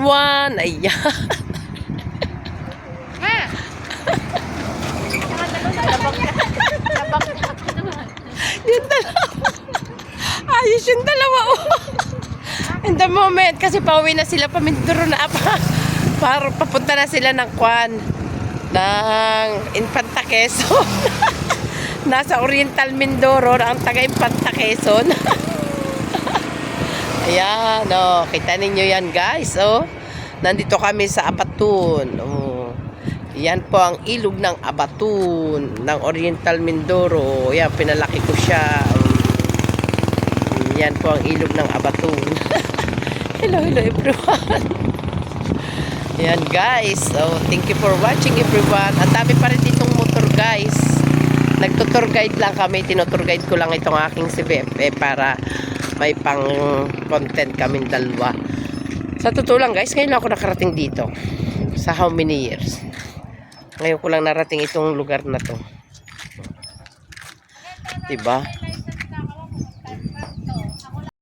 1. Ayan. Yung dalawa. Ayos yung dalawa. Oh. In the moment, kasi pauwi na sila paminduro na pa. Para papunta na sila ng Kwan. Ng Infanta Quezon. Nasa Oriental Mindoro, ang taga Infanta Quezon. Ayan, oh, kita ninyo yan guys, oh. Nandito kami sa Abatun, oh. Yan po ang ilog ng Abatun, ng Oriental Mindoro. Yan, pinalaki ko siya. Yan po ang ilog ng Abatun. Hello everyone. Yan guys, oh, thank you for watching everyone. Ang dami pa rin ditong motor guys. Nagtutour guide lang kami, tinutour guide ko lang itong aking si BFF para may pang content kaming dalawa. Sa totoo lang guys, ngayon lang ako nakarating dito. Sa how many years? Ngayon ko lang narating itong lugar na to. Diba?